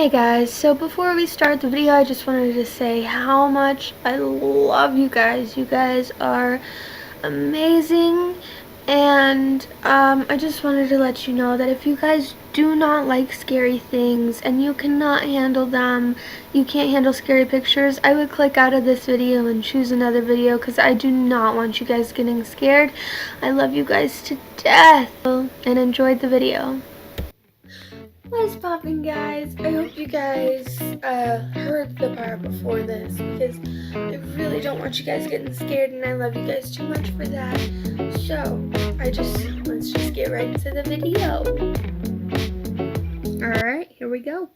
Hey guys, so before we start the video, I just wanted to say how much I love you guys. You guys are amazing, and I just wanted to let you know that if you guys do not like scary things and you cannot handle them, you can't handle scary pictures, I would click out of this video and choose another video because I do not want you guys getting scared. I love you guys to death, and enjoyed the video. What's poppin', guys? I hope you guys heard the part before this because I really don't want you guys getting scared and I love you guys too much for that. So, let's just get right into the video. Alright, here we go.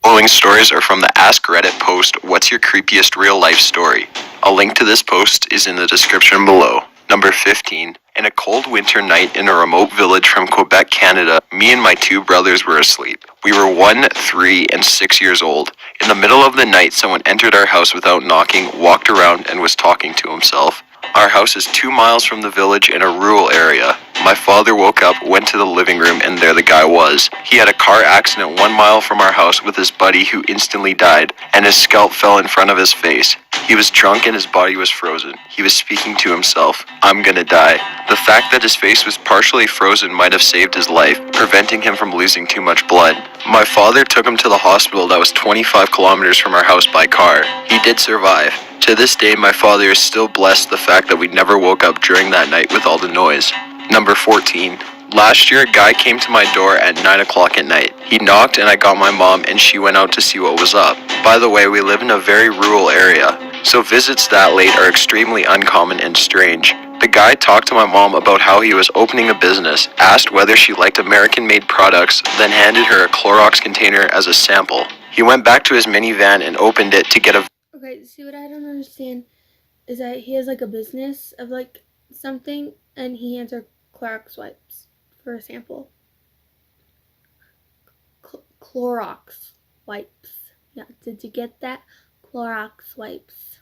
Following stories are from the Ask Reddit post, "What's your creepiest real life story?" A link to this post is in the description below. Number 15. In a cold winter night in a remote village from Quebec, Canada, me and my two brothers were asleep. We were 1, 3, and 6 years old. In the middle of the night, someone entered our house without knocking, walked around, and was talking to himself. Our house is 2 miles from the village in a rural area. My father woke up, went to the living room, and there the guy was. He had a car accident 1 mile from our house with his buddy who instantly died, and his scalp fell in front of his face. He was drunk and his body was frozen. He was speaking to himself, "I'm gonna die." The fact that his face was partially frozen might have saved his life, preventing him from losing too much blood. My father took him to the hospital that was 25 kilometers from our house by car. He did survive. To this day, my father is still blessed the fact that we never woke up during that night with all the noise. Number 14. Last year, a guy came to my door at 9 o'clock at night. He knocked and I got my mom and she went out to see what was up. By the way, we live in a very rural area, so visits that late are extremely uncommon and strange. The guy talked to my mom about how he was opening a business, asked whether she liked American-made products, then handed her a Clorox container as a sample. He went back to his minivan and opened it to get a... Okay, see what I don't understand is that he has like a business of like something and he hands her Clorox wipes for a sample. Clorox wipes. Yeah, did you get that? Clorox wipes.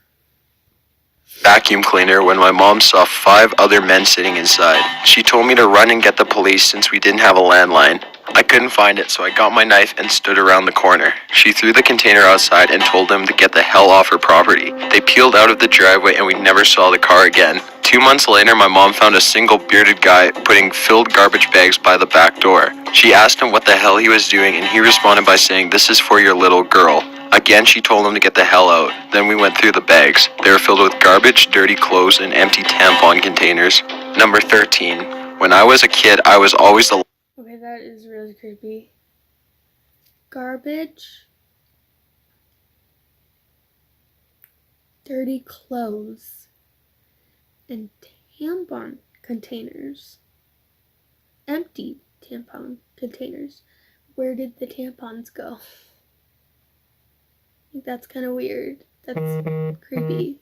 Vacuum cleaner when my mom saw 5 other men sitting inside. She told me to run and get the police since we didn't have a landline. I couldn't find it, so I got my knife and stood around the corner. She threw the container outside and told them to get the hell off her property. They peeled out of the driveway and we never saw the car again. 2 months later, my mom found a single bearded guy putting filled garbage bags by the back door. She asked him what the hell he was doing and he responded by saying, "This is for your little girl." Again, she told him to get the hell out. Then we went through the bags. They were filled with garbage, dirty clothes, and empty tampon containers. Number 13. When I was a kid, I was always the... Okay, that is really creepy. Garbage, dirty clothes, and tampon containers. Empty tampon containers. Where did the tampons go? I think that's kind of weird. That's creepy.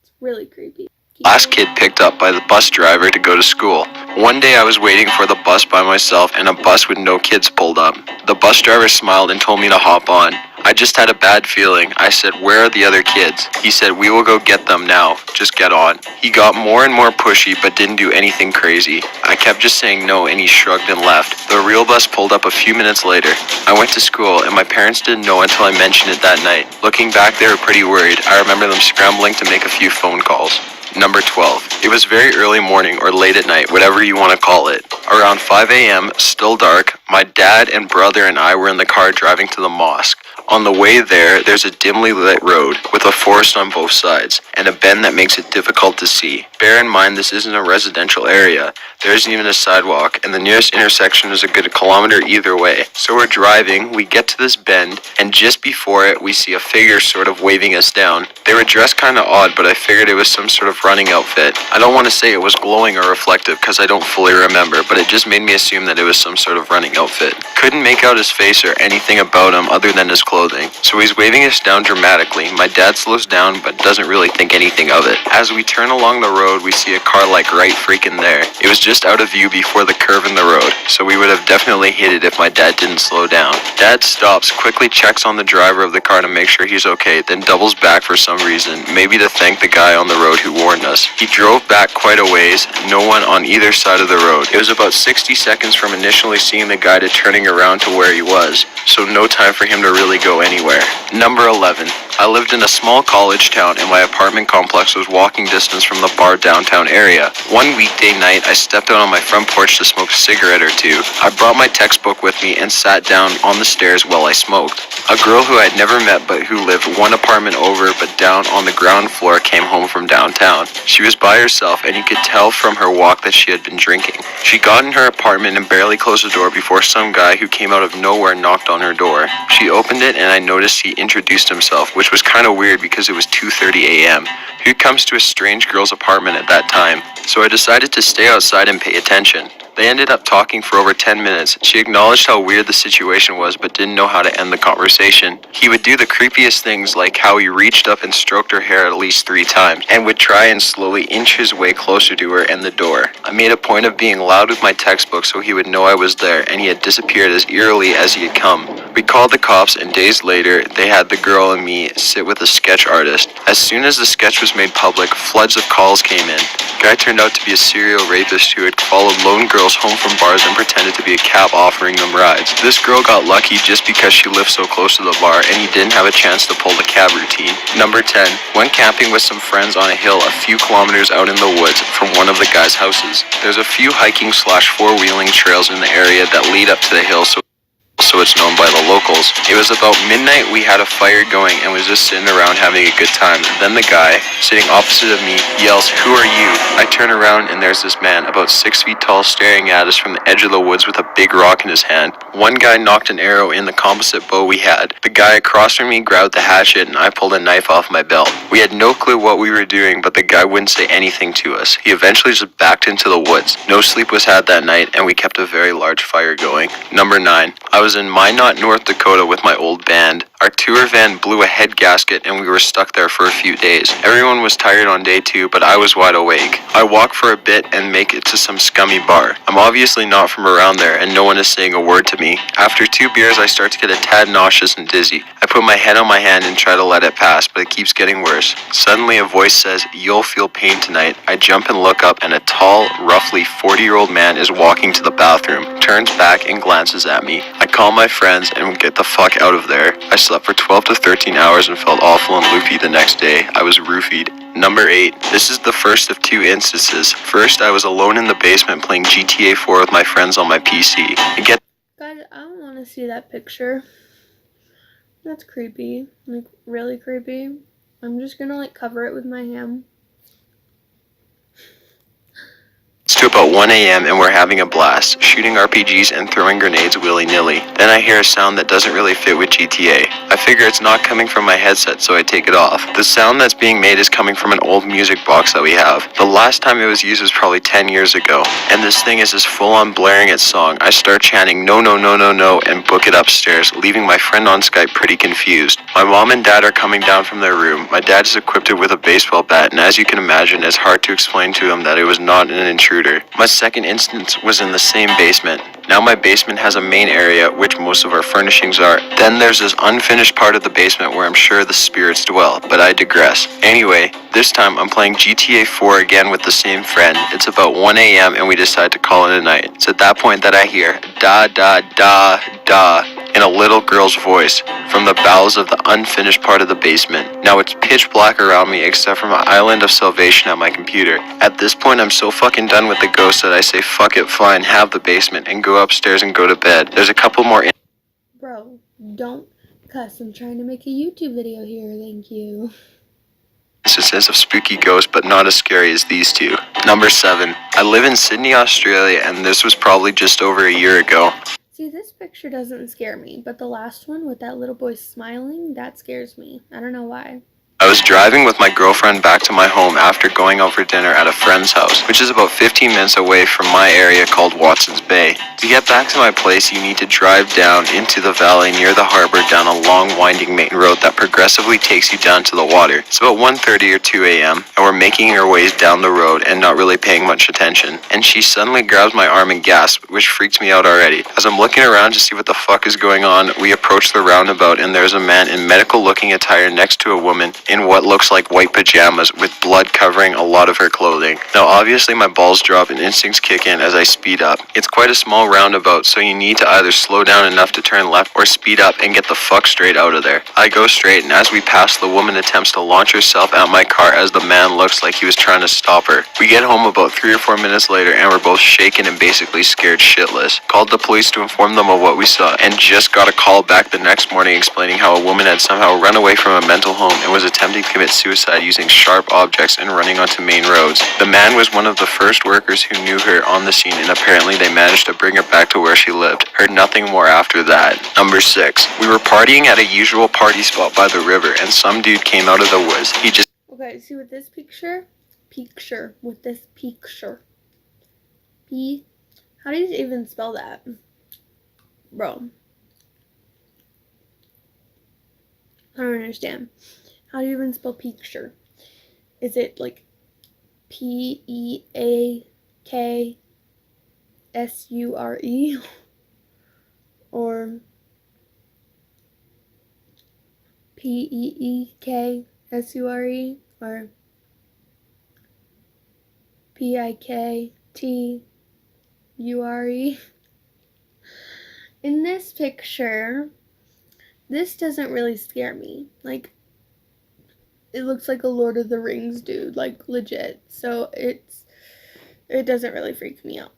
It's really creepy. Last kid picked up by the bus driver to go to school. One day I was waiting for the bus by myself and a bus with no kids pulled up. The bus driver smiled and told me to hop on. I just had a bad feeling. I said, "Where are the other kids?" He said, "We will go get them now. Just get on." He got more and more pushy but didn't do anything crazy. I kept just saying no and he shrugged and left. The real bus pulled up a few minutes later. I went to school and my parents didn't know until I mentioned it that night. Looking back, they were pretty worried. I remember them scrambling to make a few phone calls. Number 12. It was very early morning or late at night, whatever you want to call it. Around 5 a.m., still dark, my dad and brother and I were in the car driving to the mosque. On the way there, there's a dimly lit road with a forest on both sides and a bend that makes it difficult to see. Bear in mind this isn't a residential area. There isn't even a sidewalk and the nearest intersection is a good kilometer either way. So we're driving, we get to this bend, and just before it we see a figure sort of waving us down. They were dressed kind of odd, but I figured it was some sort of running outfit. I don't want to say it was glowing or reflective because I don't fully remember, but it just made me assume that it was some sort of running outfit. Couldn't make out his face or anything about him other than his clothing. So he's waving us down dramatically. My dad slows down but doesn't really think anything of it. As we turn along the road, road, we see a car like right freaking there. It was just out of view before the curve in the road, so we would have definitely hit it if my dad didn't slow down. Dad stops, quickly checks on the driver of the car to make sure he's okay, then doubles back for some reason, maybe to thank the guy on the road who warned us. He drove back quite a ways, no one on either side of the road. It was about 60 seconds from initially seeing the guy to turning around to where he was, so no time for him to really go anywhere. Number 11. I lived in a small college town and my apartment complex was walking distance from the bar downtown area. One weekday night, I stepped out on my front porch to smoke a cigarette or two. I brought my textbook with me and sat down on the stairs while I smoked. A girl who I'd never met but who lived one apartment over but down on the ground floor came home from downtown. She was by herself and you could tell from her walk that she had been drinking. She got in her apartment and barely closed the door before some guy who came out of nowhere knocked on her door. She opened it and I noticed he introduced himself, which was kind of weird because it was 2:30 a.m. Who comes to a strange girl's apartment at that time? So I decided to stay outside and pay attention. They ended up talking for over 10 minutes. She acknowledged how weird the situation was but didn't know how to end the conversation. He would do the creepiest things like how he reached up and stroked her hair at least 3 times and would try and slowly inch his way closer to her and the door. I made a point of being loud with my textbook so he would know I was there, and he had disappeared as eerily as he had come. We called the cops and days later they had the girl and me sit with a sketch artist. As soon as the sketch was made public, floods of calls came in. The guy turned out to be a serial rapist who had followed lone girls home from bars and pretended to be a cab offering them rides. This girl got lucky just because she lived so close to the bar and he didn't have a chance to pull the cab routine. Number 10. Went camping with some friends on a hill a few kilometers out in the woods from one of the guy's houses. There's a few hiking / four-wheeling trails in the area that lead up to the hill, so it's known by the locals. It was about midnight, we had a fire going and was just sitting around having a good time. Then the guy, sitting opposite of me, yells, "Who are you?" I turn around and there's this man, about 6 feet tall, staring at us from the edge of the woods with a big rock in his hand. One guy knocked an arrow in the composite bow we had. The guy across from me grabbed the hatchet and I pulled a knife off my belt. We had no clue what we were doing, but the guy wouldn't say anything to us. He eventually just backed into the woods. No sleep was had that night and we kept a very large fire going. Number 9. I was in Minot, North Dakota with my old band. Our tour van blew a head gasket and we were stuck there for a few days. Everyone was tired on day 2, but I was wide awake. I walk for a bit and make it to some scummy bar. I'm obviously not from around there and no one is saying a word to me. After 2 beers, I start to get a tad nauseous and dizzy. I put my head on my hand and try to let it pass, but it keeps getting worse. Suddenly a voice says, "You'll feel pain tonight." I jump and look up and a tall, roughly 40-year-old man is walking to the bathroom, turns back and glances at me. I call my friends and we get the fuck out of there. I slept for 12 to 13 hours and felt awful and loopy the next day. I was roofied. Number 8. This is the first of 2 instances. First, I was alone in the basement playing GTA 4 with my friends on my PC. Guys, I don't want to see that picture. That's creepy. Like, really creepy. I'm just gonna, like, cover it with my hand. It's to about 1 a.m. and we're having a blast, shooting RPGs and throwing grenades willy-nilly. Then I hear a sound that doesn't really fit with GTA. I figure it's not coming from my headset, so I take it off. The sound that's being made is coming from an old music box that we have. The last time it was used was probably 10 years ago, and this thing is just full-on blaring its song. I start chanting, "No, no, no, no, no," and book it upstairs, leaving my friend on Skype pretty confused. My mom and dad are coming down from their room. My dad is equipped with a baseball bat, and as you can imagine, it's hard to explain to him that it was not an intruder. My second instance was in the same basement. Now my basement has a main area, which most of our furnishings are. Then there's this unfinished part of the basement where I'm sure the spirits dwell, but I digress. Anyway, this time I'm playing GTA 4 again with the same friend. It's about 1 a.m. and we decide to call it a night. It's at that point that I hear da da da da in a little girl's voice from the bowels of the unfinished part of the basement. Now it's pitch black around me except for my island of salvation at my computer. At this point I'm so fucking done with the ghost that I say fuck it, fine, have the basement, and go upstairs and go to bed. There's a couple more Bro, don't cuss. I'm trying to make a YouTube video here, thank you. instances of spooky ghosts, but not as scary as these 2. Number 7. I live in Sydney, Australia, and this was probably just over a year ago. See, this picture doesn't scare me, but the last one with that little boy smiling, that scares me. I don't know why. I was driving with my girlfriend back to my home after going out for dinner at a friend's house, which is about 15 minutes away from my area called Watson's Bay. To get back to my place, you need to drive down into the valley near the harbor down a long winding main road that progressively takes you down to the water. It's about 1:30 or 2 a.m. and we're making our ways down the road and not really paying much attention. And she suddenly grabs my arm and gasps, which freaks me out already. As I'm looking around to see what the fuck is going on, we approach the roundabout and there's a man in medical looking attire next to a woman in what looks like white pajamas with blood covering a lot of her clothing. Now obviously my balls drop and instincts kick in as I speed up. It's quite a small roundabout, so you need to either slow down enough to turn left or speed up and get the fuck straight out of there. I go straight, and as we pass, the woman attempts to launch herself at my car as the man looks like he was trying to stop her. We get home about 3 or 4 minutes later and we're both shaken and basically scared shitless. Called the police to inform them of what we saw and just got a call back the next morning explaining how a woman had somehow run away from a mental home and was attempting to commit suicide using sharp objects and running onto main roads. The man was one of the first workers who knew her on the scene, and apparently they managed to bring her back to where she lived. Heard nothing more after that. Number 6. We were partying at a usual party spot by the river and some dude came out of the woods. He just Okay, see with this picture? With this picture. How do you even spell that? Bro. I don't understand. How do you even spell picture? Is it like Peaksure? Or Peeksure? Or Pikture? In this picture, this doesn't really scare me. Like, it looks like a Lord of the Rings dude, like legit. So it doesn't really freak me out.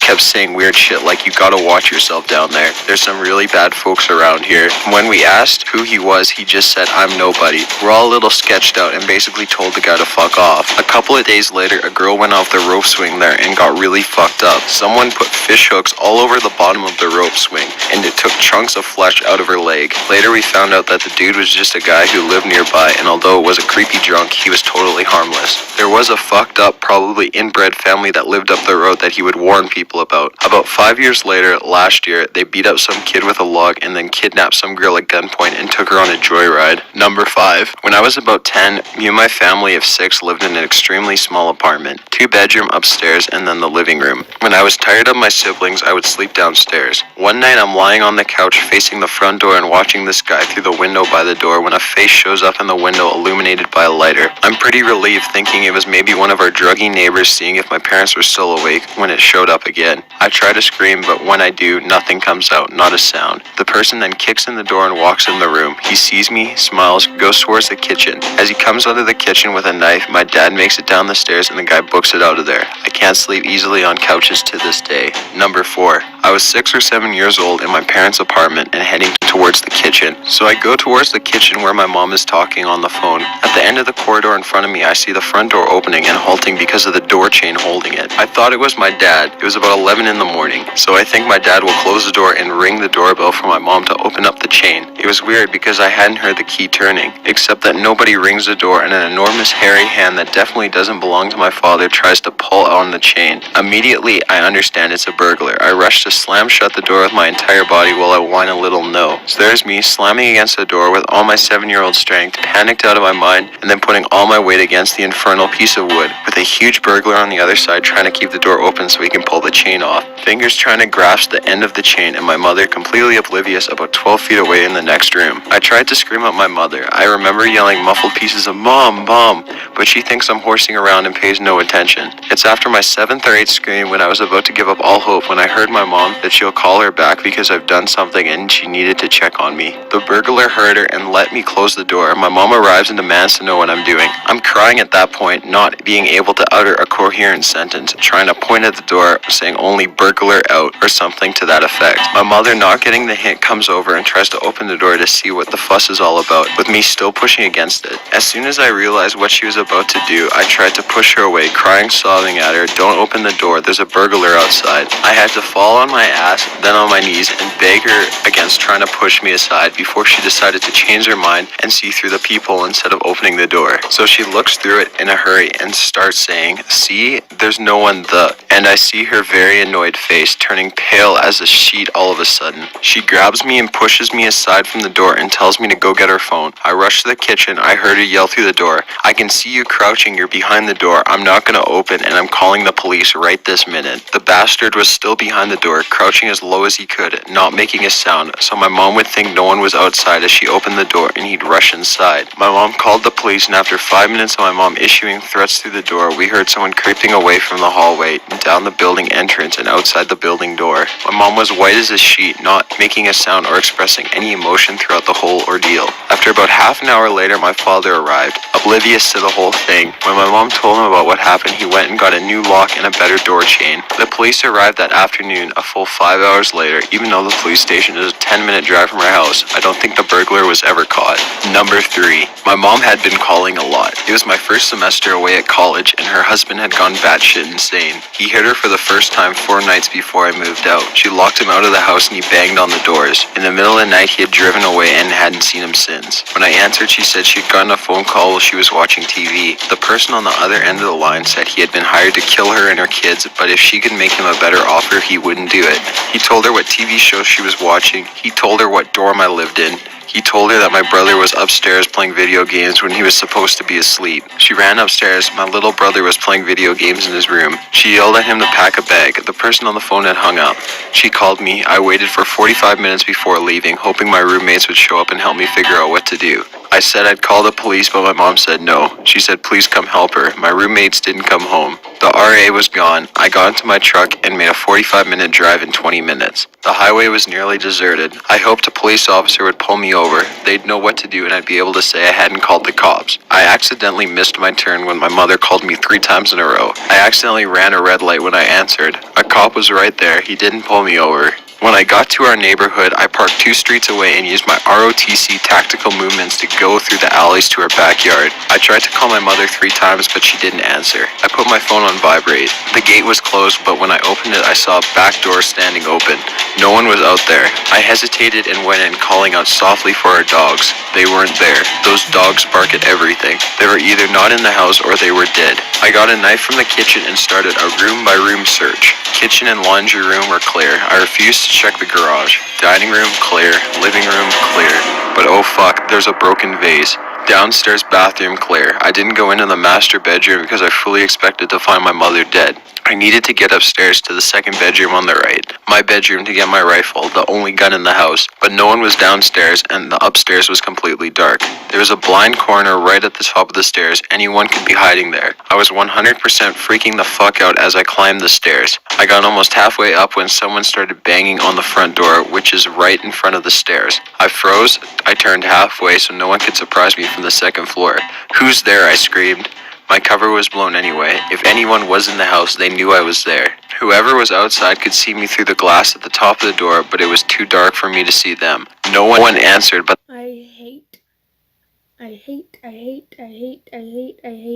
kept saying weird shit like, you gotta watch yourself down there. There's some really bad folks around here. When we asked who he was, he just said, I'm nobody. We're all a little sketched out and basically told the guy to fuck off. A couple of days later, a girl went off the rope swing there and got really fucked up. Someone put fish hooks all over the bottom of the rope swing, and it took chunks of flesh out of her leg. Later we found out that the dude was just a guy who lived nearby, and although it was a creepy drunk, he was totally harmless. There was a fucked up, probably inbred family that lived up the road that he would warn people about. About 5 years later, last year, they beat up some kid with a log and then kidnapped some girl at gunpoint and took her on a joyride. Number 5. When I was about 10, me and my family of 6 lived in an extremely small apartment. 2-bedroom upstairs and then the living room. When I was tired of my siblings, I would sleep downstairs. One night I'm lying on the couch facing the front door and watching this guy through the window by the door when a face shows up in the window illuminated by a lighter. I'm pretty relieved, thinking it was maybe one of our druggy neighbors seeing if my parents were still awake when it showed up again. I try to scream, but when I do, nothing comes out, not a sound. The person then kicks in the door and walks in the room. He sees me, smiles, goes towards the kitchen. As he comes out of the kitchen with a knife, my dad makes it down the stairs and the guy books it out of there. I can't sleep easily on couches to this day. Number 4. I was 6 or 7 years old in my parents' apartment and heading towards the kitchen. So I go towards the kitchen where my mom is talking on the phone. At the end of the corridor in front of me, I see the front door opening and halting because of the door chain holding it. I thought it was my dad. It was about 11 in the morning, so I think my dad will close the door and ring the doorbell for my mom to open up the chain. It was weird because I hadn't heard the key turning, except that nobody rings the door and an enormous hairy hand that definitely doesn't belong to my father tries to pull on the chain. Immediately, I understand it's a burglar. I rush to slam shut the door with my entire body while I whine a little no. So there's me slamming against the door with all my 7-year-old strength, panicked out of my mind, and then putting all my weight against the infernal piece of wood, with a huge burglar on the other side trying to keep the door open so he can pull the chain off. Fingers trying to grasp the end of the chain, and my mother completely oblivious about 12 feet away in the next room. I tried to scream at my mother. I remember yelling muffled pieces of Mom, Mom, but she thinks I'm horsing around and pays no attention. It's after my 7th or 8th scream when I was about to give up all hope when I heard my mom that she'll call her back because I've done something and she needed to check on me. The burglar heard her and let me close the door. My mom arrives and demands to know what I'm doing. I'm crying at that point, not being able to utter a coherent sentence, trying to point at the door, saying saying only burglar out or something to that effect. My mother, not getting the hint, comes over and tries to open the door to see what the fuss is all about, with me still pushing against it. As soon as I realized what she was about to do, I tried to push her away, crying, sobbing at her, "Don't open the door, there's a burglar outside." I had to fall on my ass, then on my knees, and beg her against trying to push me aside before she decided to change her mind and see through the peephole instead of opening the door. So she looks through it in a hurry and starts saying, "See, there's no one and I see her very annoyed face turning pale as a sheet all of a sudden. She grabs me and pushes me aside from the door and tells me to go get her phone. I rush to the kitchen. I heard her yell through the door, "I can see you crouching. You're behind the door. I'm not gonna open, and I'm calling the police right this minute." The bastard was still behind the door, crouching as low as he could, not making a sound, so my mom would think no one was outside as she opened the door and he'd rush inside. My mom called the police, and after 5 minutes of my mom issuing threats through the door, we heard someone creeping away from the hallway, down the building entrance and outside the building door. My mom was white as a sheet, not making a sound or expressing any emotion throughout the whole ordeal. After about half an hour later, my father arrived, oblivious to the whole thing. When my mom told him about what happened, he went and got a new lock and a better door chain. The police arrived that afternoon, a full 5 hours later. Even though the police station is a 10-minute drive from our house, I don't think the burglar was ever caught. Number 3. My mom had been calling a lot. It was my first semester away at college, and her husband had gone batshit insane. He hit her for the first time 4 nights before I moved out. She locked him out of the house and he banged on the doors. In the middle of the night, he had driven away and hadn't seen him since. When I answered, she said she had gotten a phone call while she was watching TV. The person on the other end of the line said he had been hired to kill her and her kids, but if she could make him a better offer, he wouldn't do it. He told her what TV show she was watching. He told her what dorm I lived in. He told her that my brother was upstairs playing video games when he was supposed to be asleep. She ran upstairs. My little brother was playing video games in his room. She yelled at him to pack a bag. The person on the phone had hung up. She called me. I waited for 45 minutes before leaving, hoping my roommates would show up and help me figure out what to do. I said I'd call the police, but my mom said no. She said please come help her. My roommates didn't come home. The RA was gone. I got into my truck and made a 45-minute drive in 20 minutes. The highway was nearly deserted. I hoped a police officer would pull me over. They'd know what to do and I'd be able to say I hadn't called the cops. I accidentally missed my turn when my mother called me 3 times in a row. I accidentally ran a red light when I answered. A cop was right there. He didn't pull me over. When I got to our neighborhood, I parked 2 streets away and used my ROTC tactical movements to go through the alleys to her backyard. I tried to call my mother 3 times, but she didn't answer. I put my phone on vibrate. The gate was closed, but when I opened it, I saw a back door standing open. No one was out there. I hesitated and went in, calling out softly for our dogs. They weren't there. Those dogs bark at everything. They were either not in the house or they were dead. I got a knife from the kitchen and started a room-by-room search. Kitchen and laundry room were clear. I refused to check the garage. Dining room, clear. Living room, clear. But oh fuck, there's a broken vase. Downstairs bathroom, clear. I didn't go into the master bedroom because I fully expected to find my mother dead. I needed to get upstairs to the second bedroom on the right, my bedroom, to get my rifle, the only gun in the house, but no one was downstairs and the upstairs was completely dark. There was a blind corner right at the top of the stairs. Anyone could be hiding there. I was 100% freaking the fuck out as I climbed the stairs. I got almost halfway up when someone started banging on the front door, which is right in front of the stairs. I froze. I turned halfway so no one could surprise me from the second floor. "Who's there?" I screamed. My cover was blown anyway. If anyone was in the house, they knew I was there. Whoever was outside could see me through the glass at the top of the door, but it was too dark for me to see them. No one answered, but I hate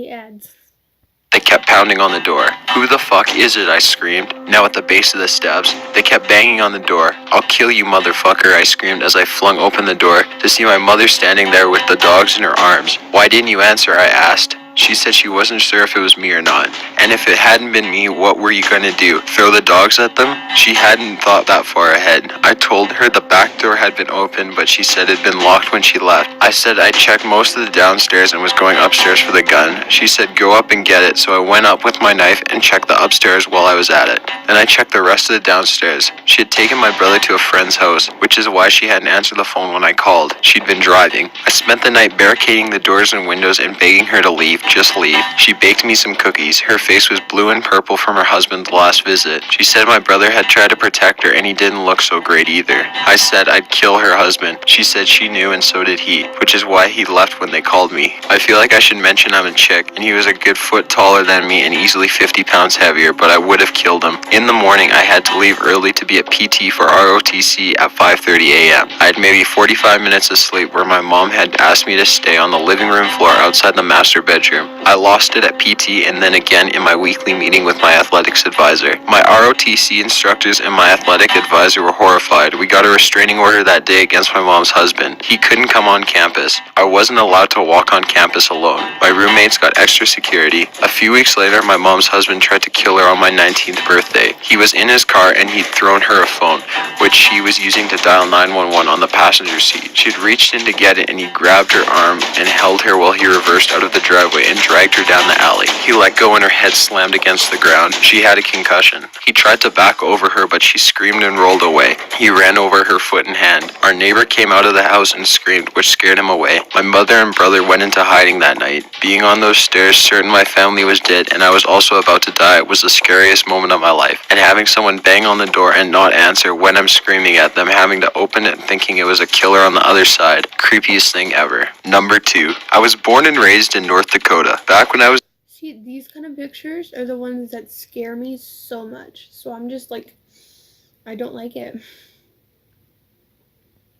ads. they kept pounding on the door. "Who the fuck is it?" I screamed, now at the base of the steps. They kept banging on the door. "I'll kill you, motherfucker," I screamed as I flung open the door to see my mother standing there with the dogs in her arms. "Why didn't you answer?" I asked. She said she wasn't sure if it was me or not. And if it hadn't been me, what were you gonna do? Throw the dogs at them? She hadn't thought that far ahead. I told her the back door had been open, but she said it had been locked when she left. I said I checked most of the downstairs and was going upstairs for the gun. She said go up and get it, so I went up with my knife and checked the upstairs while I was at it. Then I checked the rest of the downstairs. She had taken my brother to a friend's house, which is why she hadn't answered the phone when I called. She'd been driving. I spent the night barricading the doors and windows and begging her to leave, just leave. She baked me some cookies. Her face was blue and purple from her husband's last visit. She said my brother had tried to protect her and he didn't look so great either. I said I'd kill her husband. She said she knew and so did he, which is why he left when they called me. I feel like I should mention I'm a chick, and he was a good foot taller than me and easily 50 pounds heavier, but I would have killed him. In the morning, I had to leave early to be at PT for ROTC at 5:30 a.m. I had maybe 45 minutes of sleep where my mom had asked me to stay on the living room floor outside the master bedroom. I lost it at PT and then again in my weekly meeting with my athletics advisor. My ROTC instructors and my athletic advisor were horrified. We got a restraining order that day against my mom's husband. He couldn't come on campus. I wasn't allowed to walk on campus alone. My roommates got extra security. A few weeks later, my mom's husband tried to kill her on my 19th birthday. He was in his car and he'd thrown her a phone, which she was using to dial 911 on the passenger seat. She'd reached in to get it and he grabbed her arm and held her while he reversed out of the driveway and dragged her down the alley. He let go and her head slammed against the ground. She had a concussion. He tried to back over her, but she screamed and rolled away. He ran over her foot and hand. Our neighbor came out of the house and screamed, which scared him away. My mother and brother went into hiding that night. Being on those stairs, certain my family was dead and I was also about to die, was the scariest moment of my life. And having someone bang on the door and not answer when I'm screaming at them, having to open it thinking it was a killer on the other side, creepiest thing ever. Number 2. I was born and raised in North Dakota. Back when I was See, these kind of pictures are the ones that scare me so much. So I'm just like, I don't like it.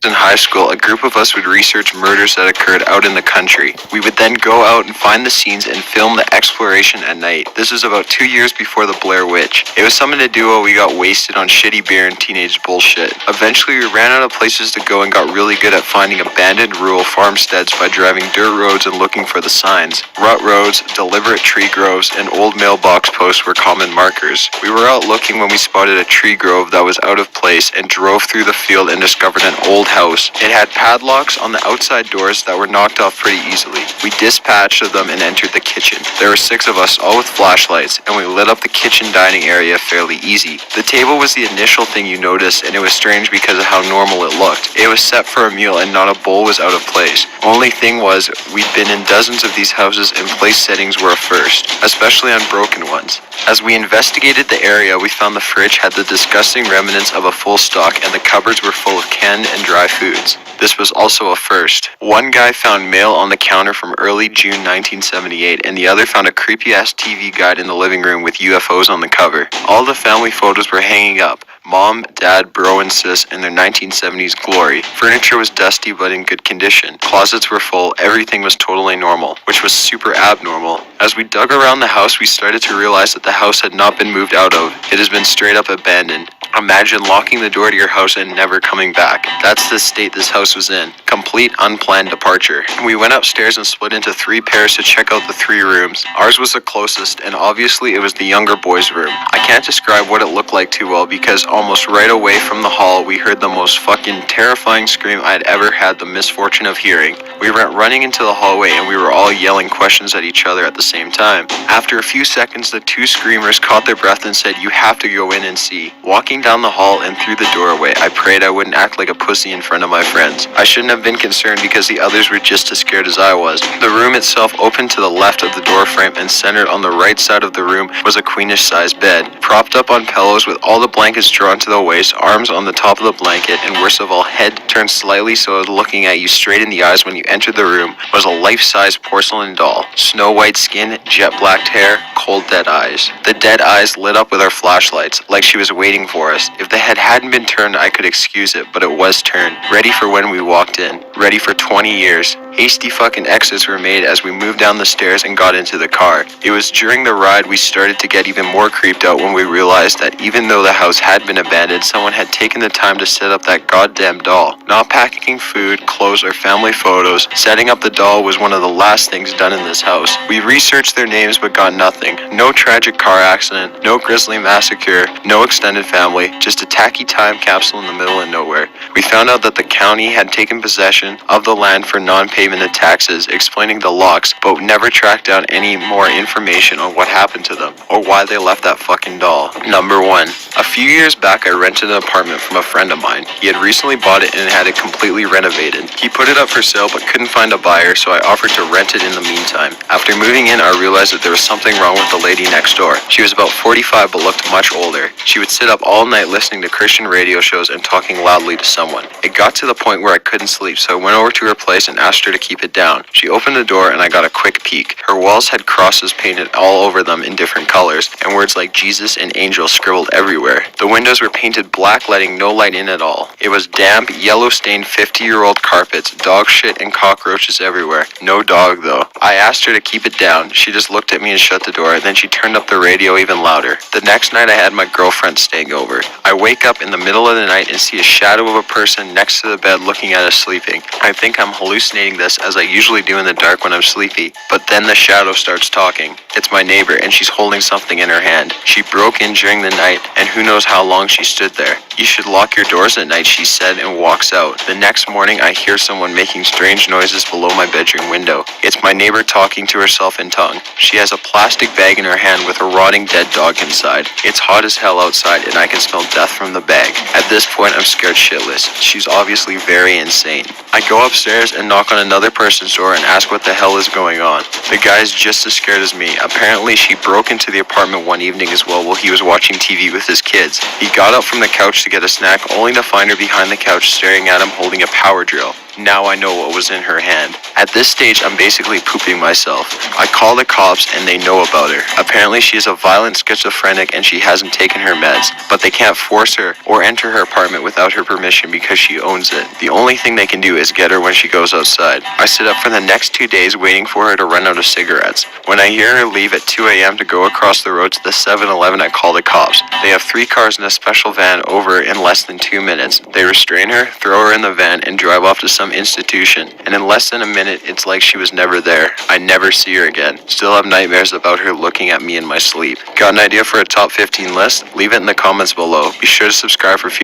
in high school, a group of us would research murders that occurred out in the country. We would then go out and find the scenes and film the exploration at night. This was about 2 years before the Blair Witch. It was something to do while we got wasted on shitty beer and teenage bullshit. Eventually, we ran out of places to go and got really good at finding abandoned rural farmsteads by driving dirt roads and looking for the signs. Rut roads, deliberate tree groves, and old mailbox posts were common markers. We were out looking when we spotted a tree grove that was out of place and drove through the field and discovered an old house. It had padlocks on the outside doors that were knocked off pretty easily. We dispatched of them and entered the kitchen. There were 6 of us, all with flashlights, and we lit up the kitchen dining area fairly easy. The table was the initial thing you noticed, and it was strange because of how normal it looked. It was set for a meal and not a bowl was out of place. Only thing was, we'd been in dozens of these houses and place settings were a first, especially on broken ones. As we investigated the area, we found the fridge had the disgusting remnants of a full stock and the cupboards were full of canned and dry foods. This was also a first. One guy found mail on the counter from early June 1978, and the other found a creepy-ass TV guide in the living room with UFOs on the cover. All the family photos were hanging up. Mom, Dad, bro, and sis in their 1970s glory. Furniture was dusty but in good condition. Closets were full. Everything was totally normal, which was super abnormal. As we dug around the house, we started to realize that the house had not been moved out of. It has been straight up abandoned. Imagine locking the door to your house and never coming back. That's the state this house was in. Complete unplanned departure. We went upstairs and split into 3 pairs to check out the 3 rooms. Ours was the closest, and obviously it was the younger boy's room. I can't describe what it looked like too well because almost right away from the hall, we heard the most fucking terrifying scream I'd ever had the misfortune of hearing. We went running into the hallway and we were all yelling questions at each other at the same time. After a few seconds, the 2 screamers caught their breath and said, "You have to go in and see." Walking down the hall and through the doorway, I prayed I wouldn't act like a pussy in front of my friends. I shouldn't have been concerned because the others were just as scared as I was. The room itself opened to the left of the door frame and centered on the right side of the room was a queenish-sized bed. Propped up on pillows with all the blankets drawn to the waist, arms on the top of the blanket, and worst of all, head turned slightly so it was looking at you straight in the eyes when you entered the room, was a life-size porcelain doll. Snow white skin, jet black hair, cold dead eyes. The dead eyes lit up with our flashlights, like she was waiting for us. If the head hadn't been turned, I could excuse it, but it was turned. Ready for when we walked in. Ready for 20 years. Hasty fucking exits were made as we moved down the stairs and got into the car. It was during the ride we started to get even more creeped out when we realized that even though the house had been abandoned, someone had taken the time to set up that goddamn doll. Not packing food, clothes, or family photos, setting up the doll was one of the last things done in this house. We researched their names but got nothing. No tragic car accident, no grisly massacre, no extended family, just a tacky time capsule in the middle of nowhere. We found out that the county had taken possession of the land for non-payment of taxes, explaining the locks, but never tracked down any more information on what happened to them, or why they left that fucking doll. Number 1. A few years back, I rented an apartment from a friend of mine. He had recently bought it and had it completely renovated. He put it up for sale but couldn't find a buyer, so I offered to rent it in the meantime. After moving in, I realized that there was something wrong with the lady next door. She was about 45 but looked much older. She would sit up all night listening to Christian radio shows and talking loudly to someone. It got to the point where I couldn't sleep, so I went over to her place and asked her to keep it down. She opened the door and I got a quick peek. Her walls had crosses painted all over them in different colors, and words like Jesus and angel scribbled everywhere. The windows were painted black, letting no light in at all. It was damp, yellow-stained 50-year-old carpets, dog shit and cockroaches everywhere. No dog, though. I asked her to keep it down. She just looked at me and shut the door, then she turned up the radio even louder. The next night I had my girlfriend staying over. I wake up in the middle of the night and see a shadow of a person next to the bed looking at us sleeping. I think I'm hallucinating this, as I usually do in the dark when I'm sleepy, but then the shadow starts talking. It's my neighbor, and she's holding something in her hand. She broke in during the night, and who knows how long she stood there. You should lock your doors at night, she said, and walks out. The next morning, I hear someone making strange noises below my bedroom window. It's my neighbor talking to herself in tongue. She has a plastic bag in her hand with a rotting dead dog inside. It's hot as hell outside, and I can smell death from the bag. At this point, I'm scared shitless. She's obviously very insane. I go upstairs and knock on another person's door and ask what the hell is going on. The guy's just as scared as me. Apparently, she broke into the apartment one evening as well while he was watching TV with his kids. He got up from the couch to get a snack, only to find her behind the couch staring at him holding a power drill. Now I know what was in her hand. At this stage, I'm basically pooping myself. I call the cops and they know about her. Apparently she is a violent schizophrenic and she hasn't taken her meds, but they can't force her or enter her apartment without her permission because she owns it. The only thing they can do is get her when she goes outside. I sit up for the next 2 days waiting for her to run out of cigarettes. When I hear her leave at 2 a.m. to go across the road to the 7-Eleven, I call the cops. They have 3 cars in a special van over in less than 2 minutes. They restrain her, throw her in the van, and drive off to some institution. And in less than a minute, it's like she was never there. I never see her again. Still have nightmares about her looking at me in my sleep. Got an idea for a top 15 list? Leave it in the comments below. Be sure to subscribe for future.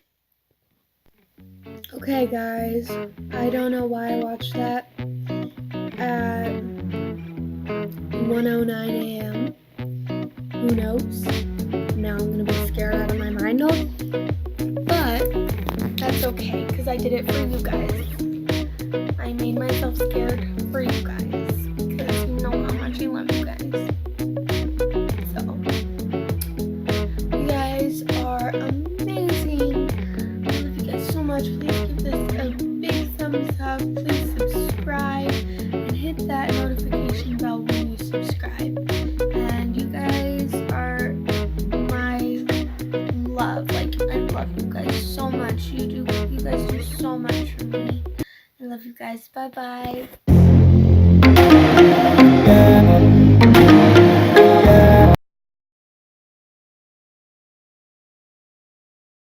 Okay guys, I don't know why I watched that at 1:09 a.m. Who knows? Now I'm gonna be scared out of my mind. But that's okay, because I did it for you guys. I made myself scared for you guys, because you know how much I love you guys. So, you guys are amazing. I love you guys so much. Please give this a big thumbs up. Please subscribe and hit that notification bell when you subscribe. And you guys are my love. Like, I love you guys so much. You guys do so much for me. I love you guys. Bye bye.